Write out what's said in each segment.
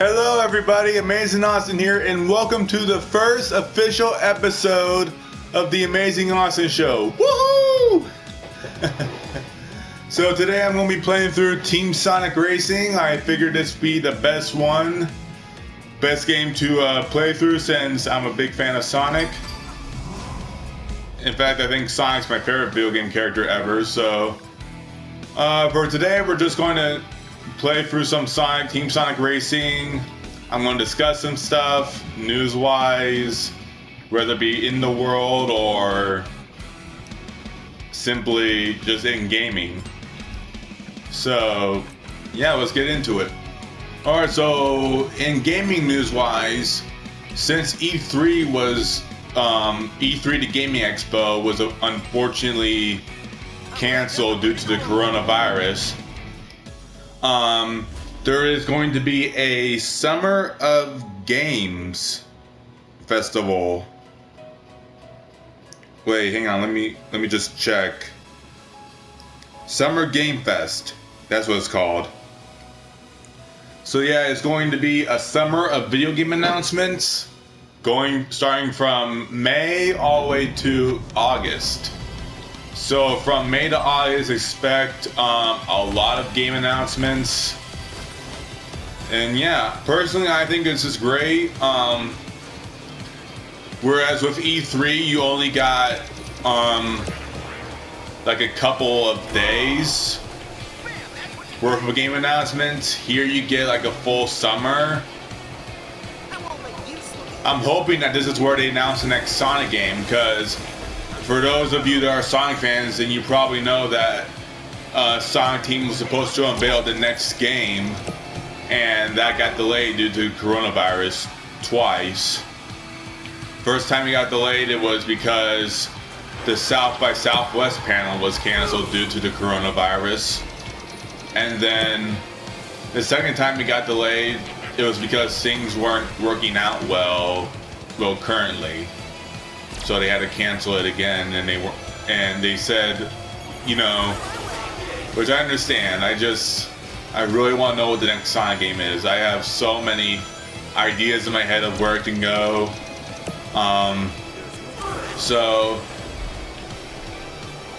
Hello everybody, Amazing Austin here, and welcome to the first official episode of the Amazing Austin Show. Woohoo! So today I'm going to be playing through Team Sonic Racing. I figured this would be the best game to play through since I'm a big fan of Sonic. In fact, I think Sonic's my favorite video game character ever, so for today we're just going to play through some Team Sonic Racing. I'm going to discuss some stuff, news-wise, whether it be in the world or simply just in gaming. So, yeah, let's get into it. Alright, so in gaming news-wise, since E3 was, E3 the Gaming Expo was unfortunately canceled due to the coronavirus, there is going to be a Summer of Games festival. Wait, hang on, let me just check. Summer Game Fest, that's what it's called. So yeah, it's going to be a summer of video game announcements, starting from May all the way to August. So from May to August, expect a lot of game announcements. And yeah, personally, I think this is great. Whereas with E3, you only got like a couple of days worth of game announcements. Here you get like a full summer. I'm hoping that this is where they announce the next Sonic game, because for those of you that are Sonic fans, then you probably know that Sonic Team was supposed to unveil the next game, and that got delayed due to coronavirus twice. First time it got delayed, it was because the South by Southwest panel was canceled due to the coronavirus. And then the second time it got delayed, it was because things weren't working out well currently. So they had to cancel it again, and they said, you know, which I understand. I really want to know what the next Sonic game is. I have so many ideas in my head of where it can go. So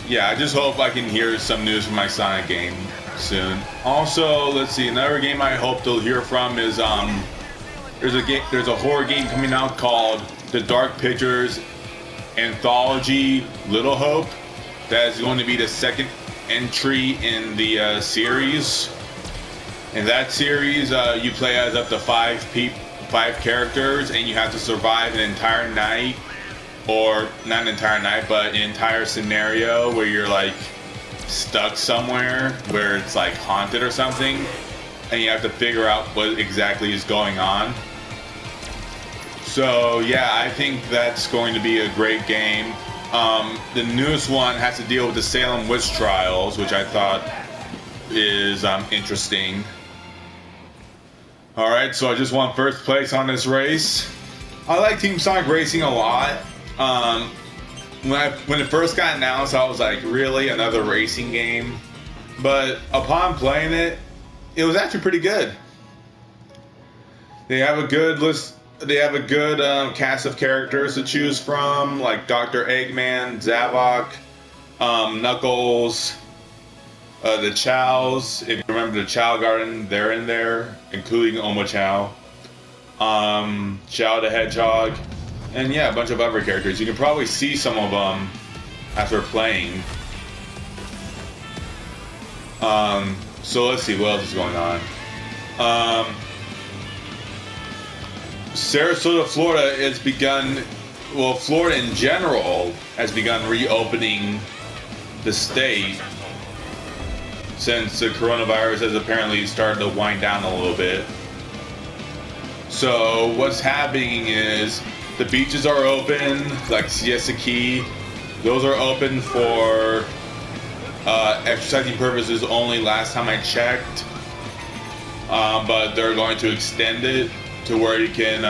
yeah, I just hope I can hear some news from my Sonic game soon. Also, let's see, another game I hope to hear from is there's a horror game coming out called The Dark Pictures Anthology Little Hope. That is going to be the second entry in the series. In that series, you play as up to five characters, and you have to survive an entire night, or not an entire night, but an entire scenario where you're like stuck somewhere where it's like haunted or something, and you have to figure out what exactly is going on. So yeah, I think that's going to be a great game. The newest one has to deal with the Salem witch trials, which I thought is interesting. Alright, so I just won first place on this race. I like Team Sonic Racing a lot. When it first got announced, I was like, really, another racing game? But upon playing it, it was actually pretty good. They have a good list. They have a good cast of characters to choose from, like Dr. Eggman, Zavok, Knuckles, the Chows. If you remember the Chow Garden, they're in there, including Oma Chow, Chow the Hedgehog, and yeah, a bunch of other characters. You can probably see some of them after playing. So let's see what else is going on. Sarasota, Florida has begun, well, Florida in general has begun reopening the state since the coronavirus has apparently started to wind down a little bit. So what's happening is the beaches are open, like Siesta Key. Those are open for exercising purposes only last time I checked. But they're going to extend it to where you can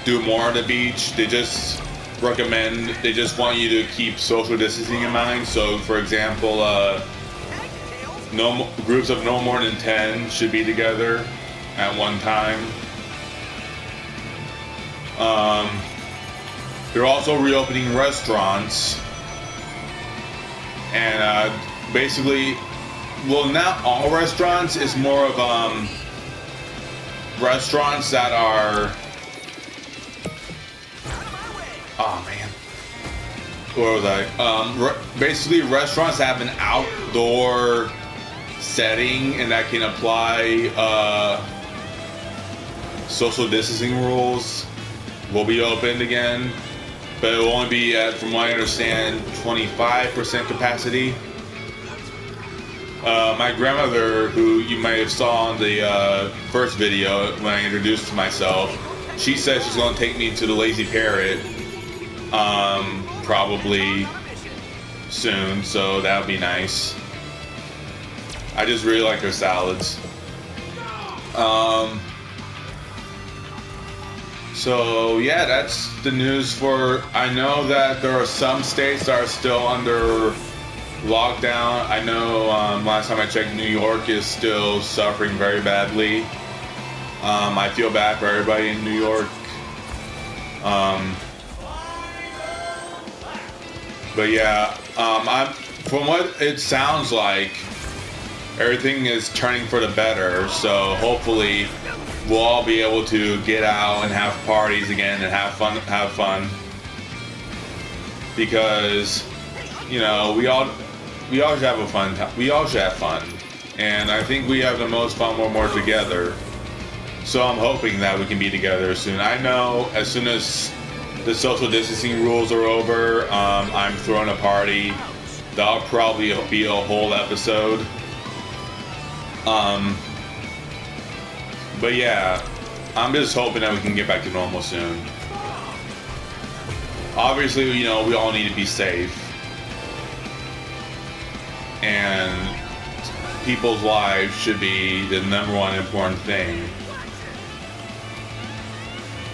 do more on the beach. They just want you to keep social distancing in mind. So for example, groups of no more than 10 should be together at one time. They're also reopening restaurants, and basically, well, not all restaurants. It's more of restaurants that are, oh man, where was I? Basically, restaurants that have an outdoor setting and that can apply social distancing rules will be opened again, but it will only be at, from what I understand, 25% capacity. My grandmother, who you might have saw in the first video when I introduced myself, she said she's going to take me to the Lazy Parrot probably soon, so that would be nice. I just really like her salads. So yeah, that's the news for, I know that there are some states that are still under lockdown. I know last time I checked, New York is still suffering very badly. I feel bad for everybody in New York. But yeah, from what it sounds like, everything is turning for the better. So hopefully we'll all be able to get out and have parties again and have fun. Because, you know, we all should have a fun time. We all should have fun. And I think we have the most fun when we're together. So I'm hoping that we can be together soon. I know as soon as the social distancing rules are over, I'm throwing a party. That'll probably be a whole episode. But yeah, I'm just hoping that we can get back to normal soon. Obviously, you know, we all need to be safe. And people's lives should be the number one important thing.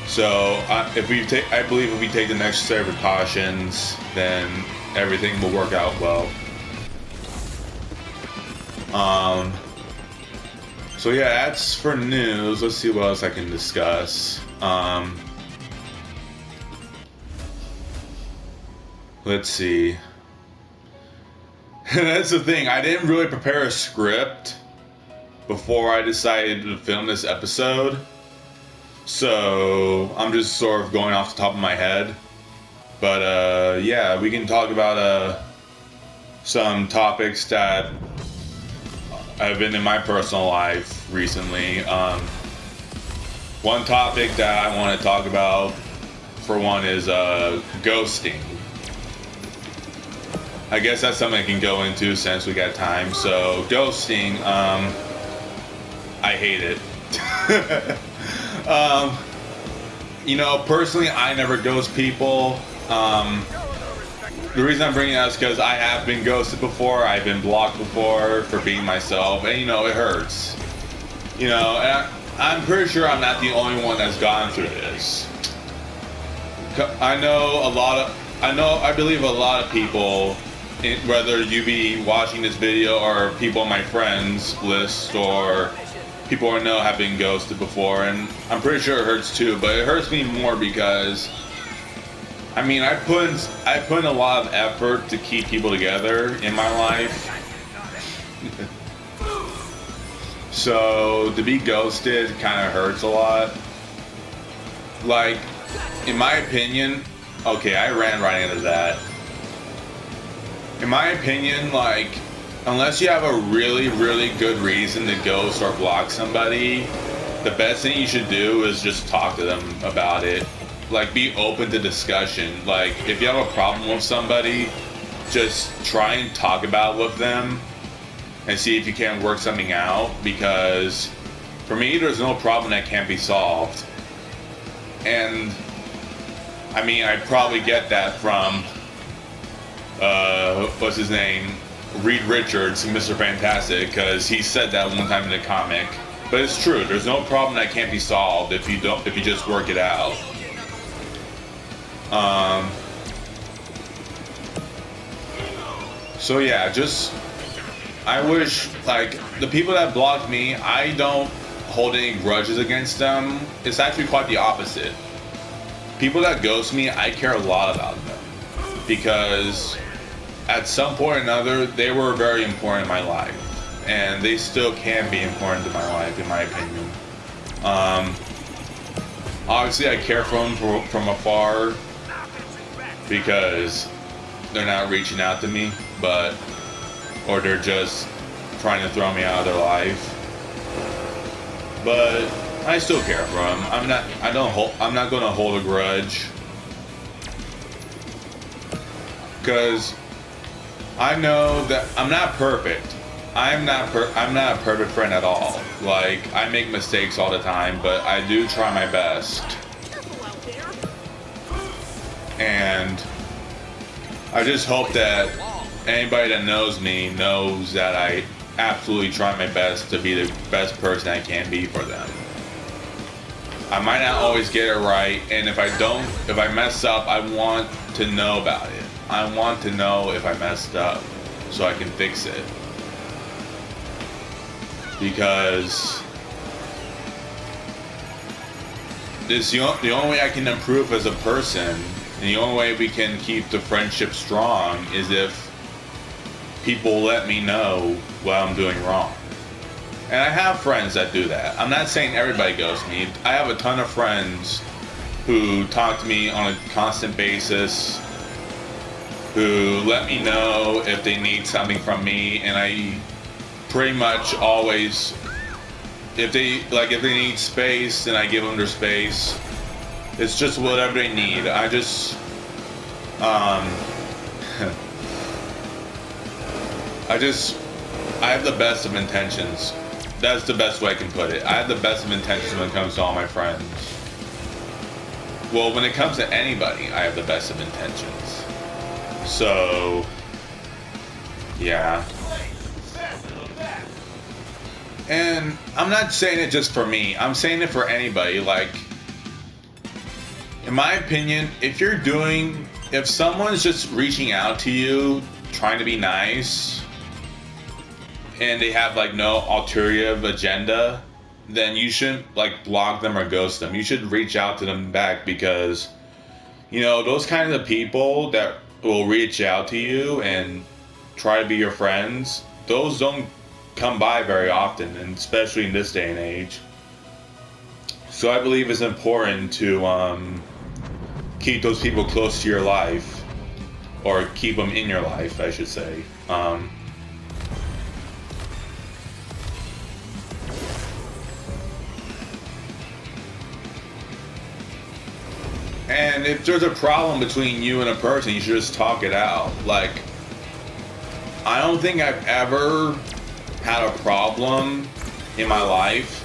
So, I believe if we take the necessary precautions, then everything will work out well. So yeah, that's for news. Let's see what else I can discuss. Let's see. That's the thing. I didn't really prepare a script before I decided to film this episode. So I'm just sort of going off the top of my head. But yeah, we can talk about some topics that have been in my personal life recently. One topic that I want to talk about, for one, is ghosting. I guess that's something I can go into since we got time. So ghosting, I hate it. You know, personally, I never ghost people. The reason I'm bringing it up is because I have been ghosted before. I've been blocked before for being myself, and you know, it hurts. You know, and I'm pretty sure I'm not the only one that's gone through this. I believe a lot of people, whether you be watching this video or people on my friends list or people I know, have been ghosted before, and I'm pretty sure it hurts too. But it hurts me more because, I mean, I put in a lot of effort to keep people together in my life. So to be ghosted kind of hurts a lot. Like, in my opinion, okay, I ran right into that. In my opinion, like, unless you have a really, really good reason to ghost or block somebody, the best thing you should do is just talk to them about it. Like, be open to discussion. Like, if you have a problem with somebody, just try and talk about it with them and see if you can work something out. Because for me, there's no problem that can't be solved. And I mean, I probably get that from what's his name, Reed Richards, Mr. Fantastic, because he said that one time in the comic. But it's true. There's no problem that can't be solved if you just work it out. So yeah, just I wish, like, the people that blocked me, I don't hold any grudges against them. It's actually quite the opposite. People that ghost me, I care a lot about them. Because at some point or another, they were very important in my life. And they still can be important in my life, in my opinion. Obviously, I care for them from afar because they're not reaching out to me, or they're just trying to throw me out of their life. But I still care for them. I'm not going to hold a grudge because I know that I'm not perfect. I'm not a perfect friend at all. Like, I make mistakes all the time, but I do try my best. And I just hope that anybody that knows me knows that I absolutely try my best to be the best person I can be for them. I might not always get it right, and if I mess up, I want to know about it. I want to know if I messed up so I can fix it. Because it's the only way I can improve as a person, and the only way we can keep the friendship strong is if people let me know what I'm doing wrong. And I have friends that do that. I'm not saying everybody ghosts me. I have a ton of friends who talk to me on a constant basis, who let me know if they need something from me, and I pretty much always, if they need space, then I give them their space. It's just whatever they need. I just I have the best of intentions. That's the best way I can put it. I have the best of intentions when it comes to all my friends. Well, when it comes to anybody, I have the best of intentions. So, yeah. And I'm not saying it just for me. I'm saying it for anybody. Like, in my opinion, if someone's just reaching out to you, trying to be nice, and they have like no ulterior agenda, then you shouldn't like block them or ghost them. You should reach out to them back, because, you know, those kind of people that will reach out to you and try to be your friends, those don't come by very often, and especially in this day and age. So I believe it's important to keep those people close to your life, or keep them in your life, I should say. And if there's a problem between you and a person, you should just talk it out. Like, I don't think I've ever had a problem in my life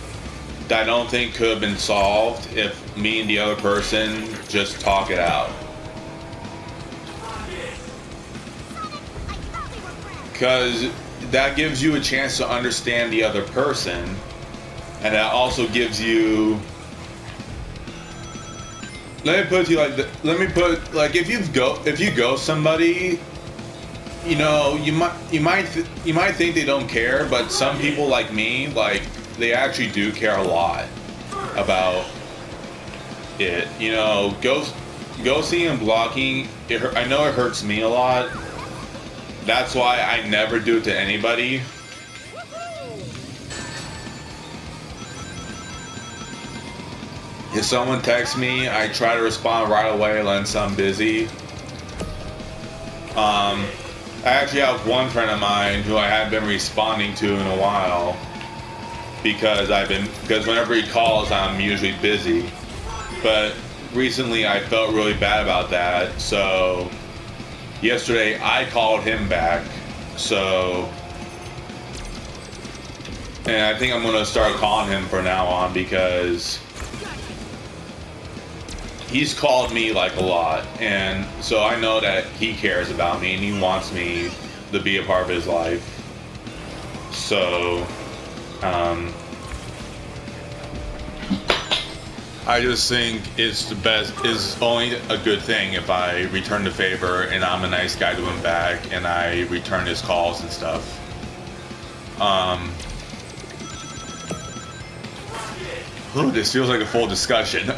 that I don't think could have been solved if me and the other person just talk it out. Because that gives you a chance to understand the other person, and that also gives you, if you go somebody, you know, you might think they don't care, but some people like me, like, they actually do care a lot about it. You know, ghosting and blocking, I know it hurts me a lot. That's why I never do it to anybody. If someone texts me, I try to respond right away unless I'm busy. I actually have one friend of mine who I haven't been responding to in a while because whenever he calls, I'm usually busy. But recently I felt really bad about that, so yesterday I called him back. And I think I'm gonna start calling him from now on, because he's called me like a lot, and so I know that he cares about me and he wants me to be a part of his life. So I just think it's only a good thing if I return the favor and I'm a nice guy to him back and I return his calls and stuff. Ooh, this feels like a full discussion.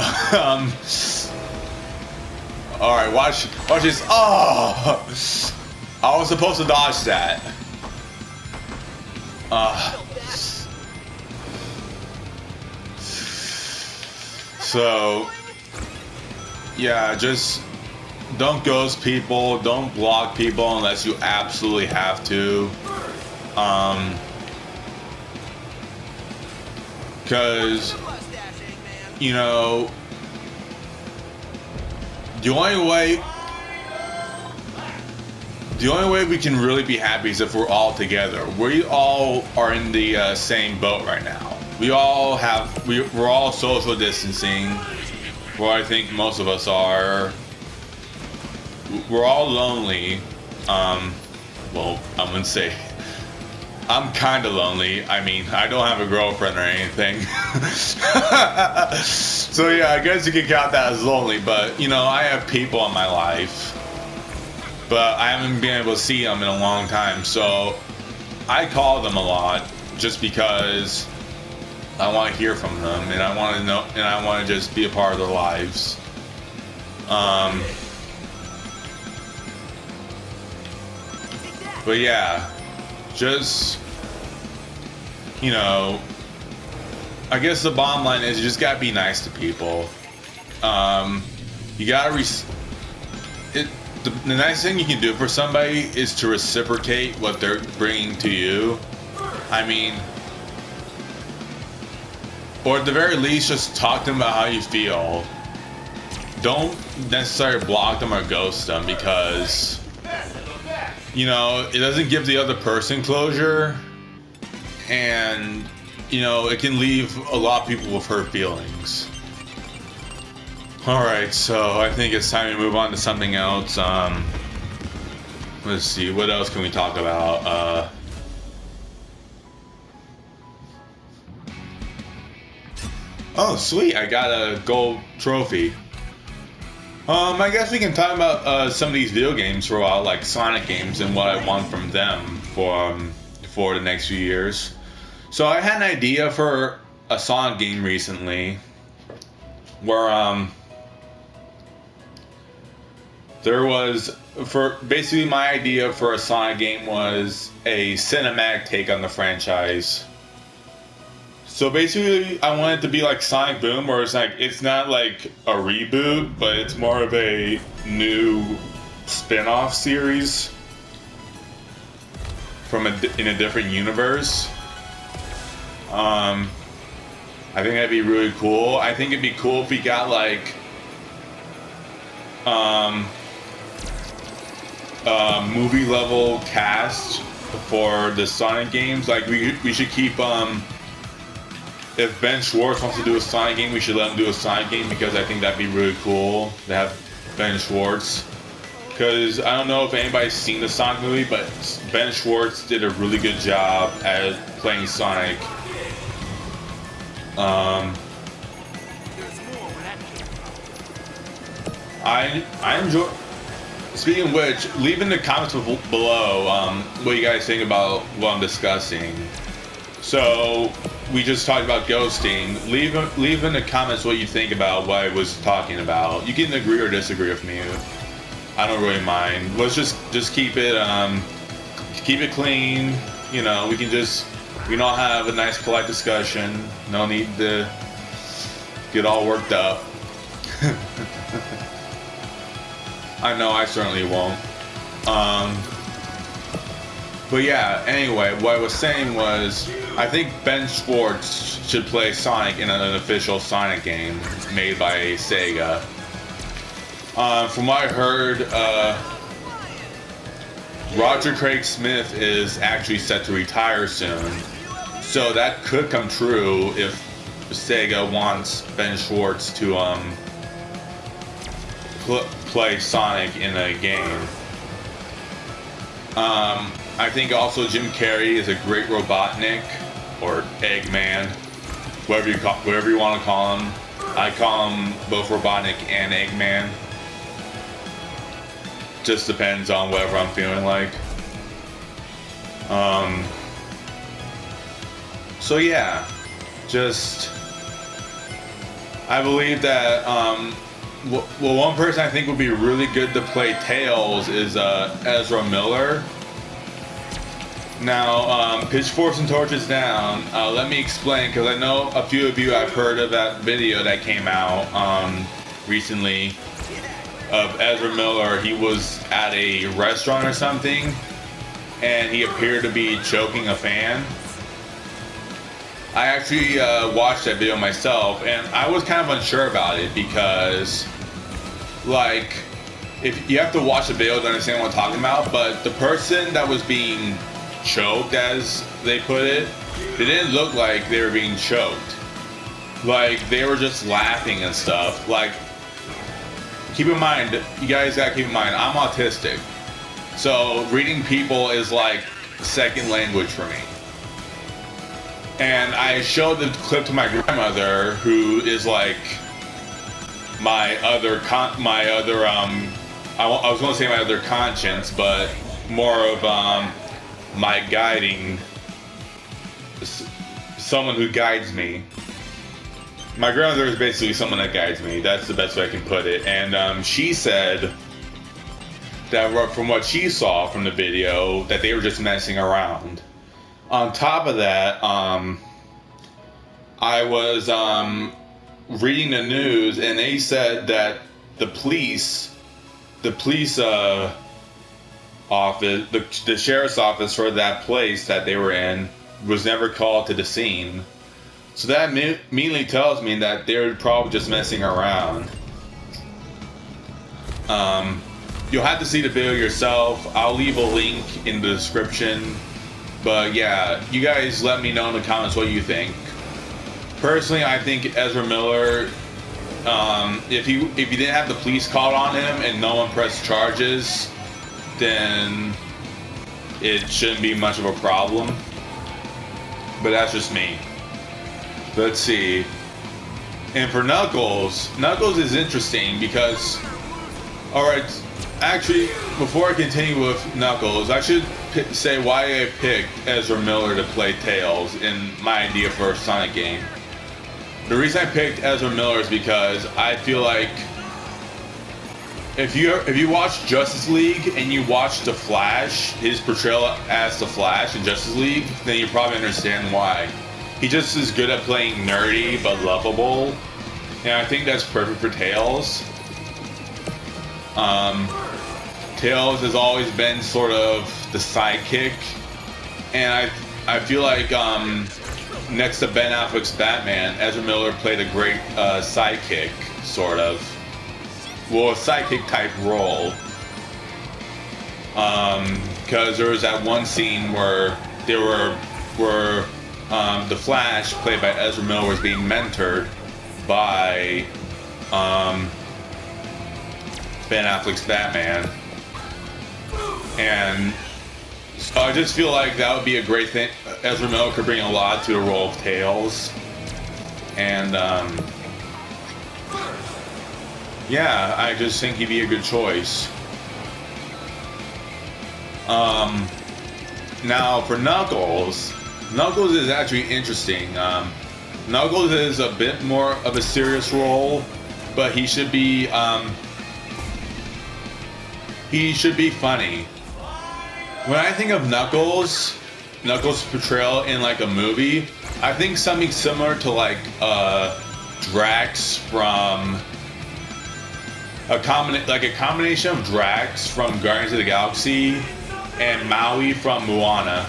All right, watch this. Oh, I was supposed to dodge that. So, yeah, just don't ghost people, don't block people unless you absolutely have to. Because, you know, the only way we can really be happy is if we're all together. We all are in the same boat right now. We're all social distancing. Well, I think most of us are. We're all lonely. Well, I'm gonna say I'm kind of lonely. I mean, I don't have a girlfriend or anything. So yeah, I guess you can count that as lonely. But you know, I have people in my life, but I haven't been able to see them in a long time. So I call them a lot just because I want to hear from them, and I want to know, and I want to just be a part of their lives. But yeah, just, you know, I guess the bottom line is you just gotta be nice to people. You gotta the nice thing you can do for somebody is to reciprocate what they're bringing to you. I mean, or at the very least, just talk to them about how you feel. Don't necessarily block them or ghost them, because, you know, it doesn't give the other person closure, and, you know, it can leave a lot of people with hurt feelings. Alright, so I think it's time to move on to something else. Let's see, what else can we talk about? Oh, sweet, I got a gold trophy. I guess we can talk about some of these video games for a while, like Sonic games, and what I want from them for the next few years. So I had an idea for a Sonic game recently, where there was, for basically my idea for a Sonic game was a cinematic take on the franchise. So basically, I want it to be like Sonic Boom, where it's not like a reboot, but it's more of a new spin-off series in a different universe. I think that'd be really cool. I think it'd be cool if we got like movie level cast for the Sonic games. Like we should keep if Ben Schwartz wants to do a Sonic game, we should let him do a Sonic game, because I think that'd be really cool to have Ben Schwartz. Because I don't know if anybody's seen the Sonic movie, but Ben Schwartz did a really good job at playing Sonic. I enjoy. Speaking of which, leave in the comments below what you guys think about what I'm discussing. So we just talked about ghosting. Leave in the comments what you think about what I was talking about. You can agree or disagree with me. I don't really mind. Let's just keep it clean. You know, we can all have a nice polite discussion. No need to get all worked up. I know I certainly won't. But yeah, anyway, what I was saying was, I think Ben Schwartz should play Sonic in an official Sonic game made by Sega. From what I heard, Roger Craig Smith is actually set to retire soon. So that could come true if Sega wants Ben Schwartz to play Sonic in a game. I think also Jim Carrey is a great Robotnik, or Eggman, whatever you want to call him. I call him both Robotnik and Eggman. Just depends on whatever I'm feeling like. So yeah, just I believe that well, one person I think would be really good to play Tails is Ezra Miller. Now, Pitchforks and Torches down. Let me explain, because I know a few of you have heard of that video that came out recently of Ezra Miller. He was at a restaurant or something, and he appeared to be choking a fan. I actually watched that video myself, and I was kind of unsure about it because, like, if you have to watch the video to understand what I'm talking about, but the person that was being choked, as they put it, they didn't look like they were being choked. Like, they were just laughing and stuff. Like, keep in mind, you guys gotta keep in mind, I'm autistic. So reading people is like second language for me. And I showed the clip to my grandmother, who is like my other I was going to say my other conscience, but more of my guiding, someone who guides me. My grandmother is basically someone that guides me. That's the best way I can put it. And she said that from what she saw from the video, that they were just messing around. On top of that, I was reading the news, and they said that the police office, the sheriff's office for that place that they were in, was never called to the scene. So that immediately tells me that they were probably just messing around. You'll have to see the video yourself. I'll leave a link in the description. But yeah, you guys let me know in the comments what you think. Personally, I think Ezra Miller, if he didn't have the police called on him and no one pressed charges, then it shouldn't be much of a problem. But that's just me. Let's see. And for Knuckles is interesting because, alright, actually, before I continue with Knuckles, I should say why I picked Ezra Miller to play Tails in my idea for a Sonic game. The reason I picked Ezra Miller is because I feel like if you watch Justice League and you watch The Flash, his portrayal as The Flash in Justice League, then you probably understand why. He just is good at playing nerdy but lovable, and I think that's perfect for Tails. Tails has always been sort of the sidekick, and I feel like next to Ben Affleck's Batman, Ezra Miller played a great sidekick, sort of. Well, a sidekick type role. Because there was that one scene where the Flash, played by Ezra Miller, was being mentored by Ben Affleck's Batman. And so I just feel like that would be a great thing. Ezra Miller could bring a lot to the role of Tails. And yeah, I just think he'd be a good choice. Now for Knuckles is actually interesting. Knuckles is a bit more of a serious role, but he should be funny. When I think of Knuckles' portrayal in like a movie, I think something similar to like Drax from a combination of Drax from Guardians of the Galaxy and Maui from Moana.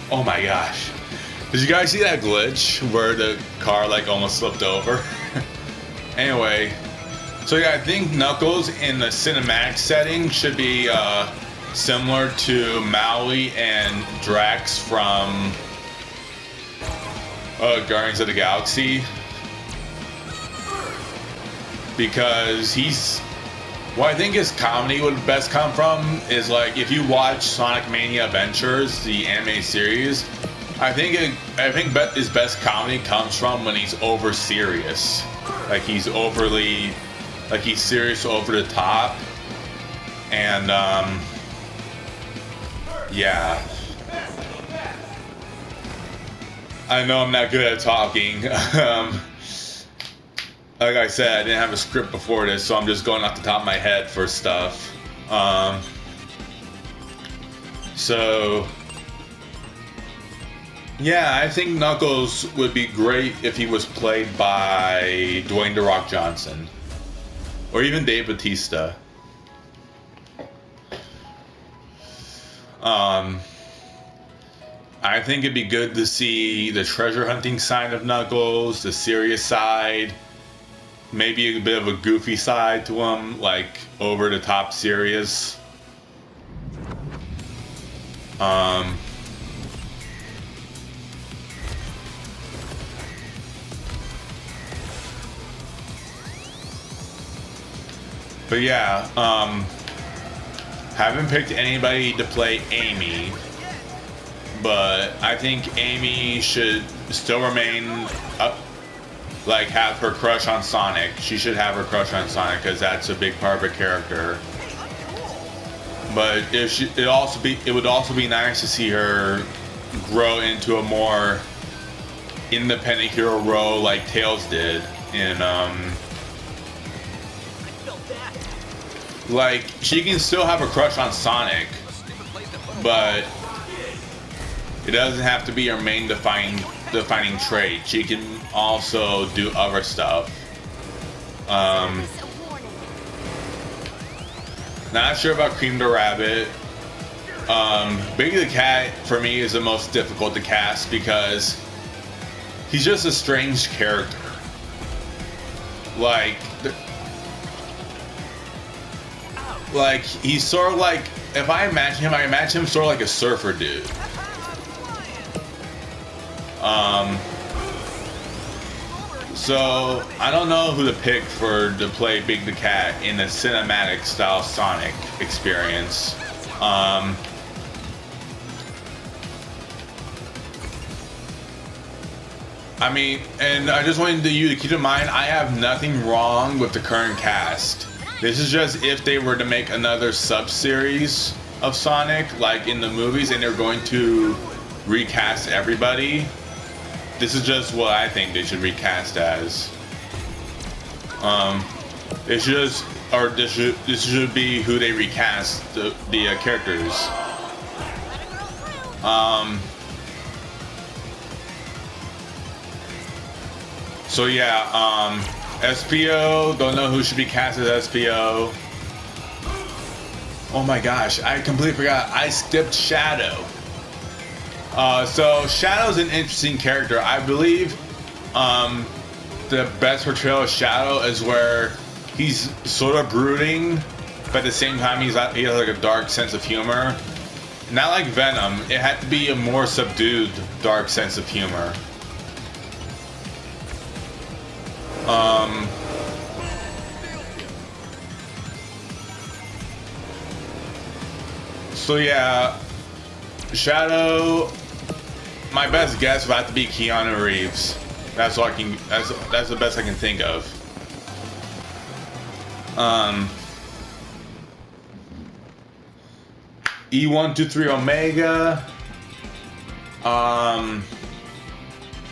Oh my gosh. Did you guys see that glitch where the car like almost slipped over? Anyway, so yeah, I think Knuckles in the cinematic setting should be similar to Maui and Drax from Guardians of the Galaxy, because what I think his comedy would best come from is like if you watch Sonic Mania Adventures, the anime series, I think his best comedy comes from when he's over serious, like he's serious over the top, and yeah, I know I'm not good at talking. Like I said, I didn't have a script before this, so I'm just going off the top of my head for stuff. So yeah, I think Knuckles would be great if he was played by Dwayne "The Rock" Johnson, or even Dave Bautista. I think it'd be good to see the treasure hunting side of Knuckles, the serious side, maybe a bit of a goofy side to him, like over the top serious. But yeah, haven't picked anybody to play Amy, but I think Amy should still remain up, like have her crush on Sonic. She should have her crush on Sonic because that's a big part of her character. But it would also be nice to see her grow into a more independent hero role like Tails did in like she can still have a crush on Sonic, but it doesn't have to be her main defining trait. She can also do other stuff. Not sure about Cream the Rabbit. Biggie the Cat for me is the most difficult to cast because he's just a strange character. Like he's sort of like, if I imagine him sort of like a surfer dude. So I don't know who to pick to play Big the Cat in a cinematic style Sonic experience. I mean, and I just wanted you to keep in mind, I have nothing wrong with the current cast. This is just if they were to make another sub-series of Sonic, like in the movies, and they're going to recast everybody. This is just what I think they should recast as. This should be who they recast the characters. So yeah, SPO, don't know who should be cast as SPO. Oh my gosh, I completely forgot. I skipped Shadow. So Shadow's an interesting character. I believe the best portrayal of Shadow is where he's sort of brooding, but at the same time he has like a dark sense of humor. Not like Venom. It had to be a more subdued, dark sense of humor. So yeah, Shadow. My best guess would have to be Keanu Reeves. That's what I can. That's the best I can think of. E123 Omega.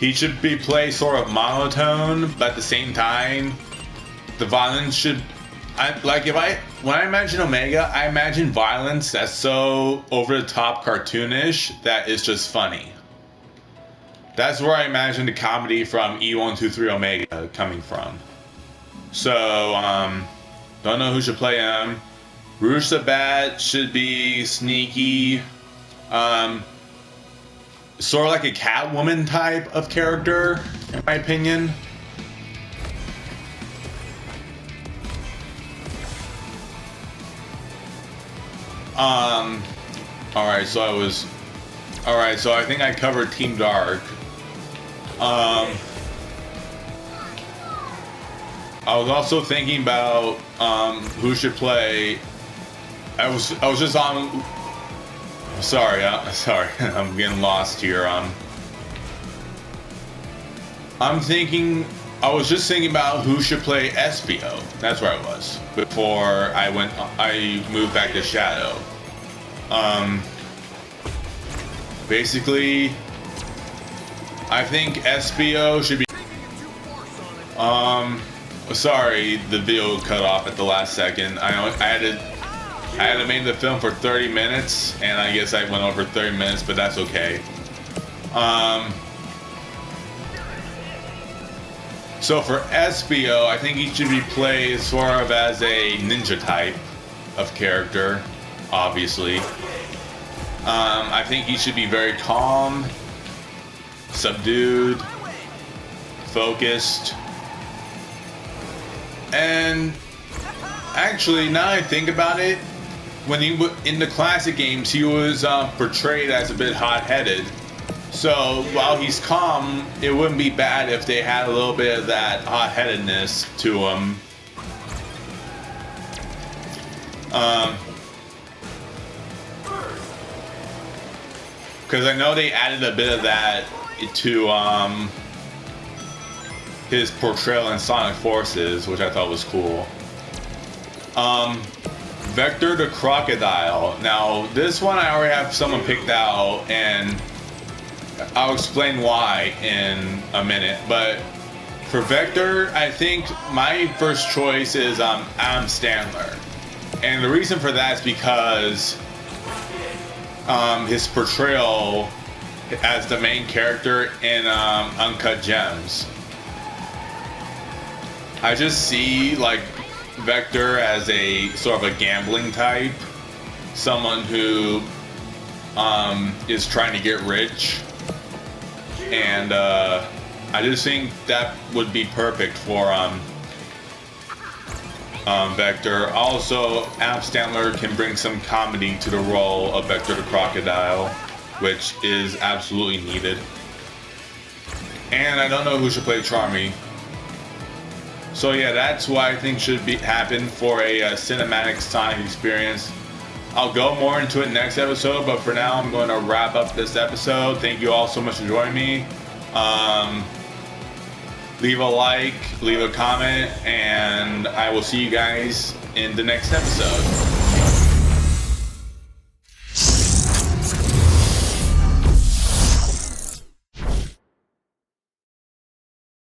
He should be played sort of monotone, but at the same time, the violence should. When I imagine Omega, I imagine violence that's so over the top, cartoonish that it's just funny. That's where I imagine the comedy from E123 Omega coming from. So, don't know who should play him. Rouge the Bat should be sneaky. Sort of like a Catwoman type of character, in my opinion. Alright, so I think I covered Team Dark. I was also thinking about who should play. I was just on. Sorry, I'm getting lost here. I was just thinking about who should play SPO. That's where I was before I moved back to Shadow. Basically, I think SBO should be. Sorry, the video cut off at the last second. I had to make the film for 30 minutes, and I guess I went over 30 minutes, but that's okay. So for SBO, I think he should be played sort of as a ninja type of character, obviously. I think he should be very calm, subdued, focused. And actually, now I think about it, when he in the classic games, he was portrayed as a bit hot-headed. So while he's calm, it wouldn't be bad if they had a little bit of that hot-headedness to him. Because I know they added a bit of that to his portrayal in Sonic Forces, which I thought was cool. Vector the Crocodile. Now, this one I already have someone picked out, and I'll explain why in a minute. But for Vector, I think my first choice is Adam Sandler. And the reason for that is because his portrayal as the main character in Uncut Gems. I just see like Vector as a sort of a gambling type, someone who is trying to get rich, and I just think that would be perfect for Vector. Also, Adam Sandler can bring some comedy to the role of Vector the Crocodile, which is absolutely needed. And I don't know who should play Charmy. So yeah, that's what I think should happen for a cinematic Sonic experience. I'll go more into it next episode, but for now I'm going to wrap up this episode. Thank you all so much for joining me. Leave a like, leave a comment, and I will see you guys in the next episode.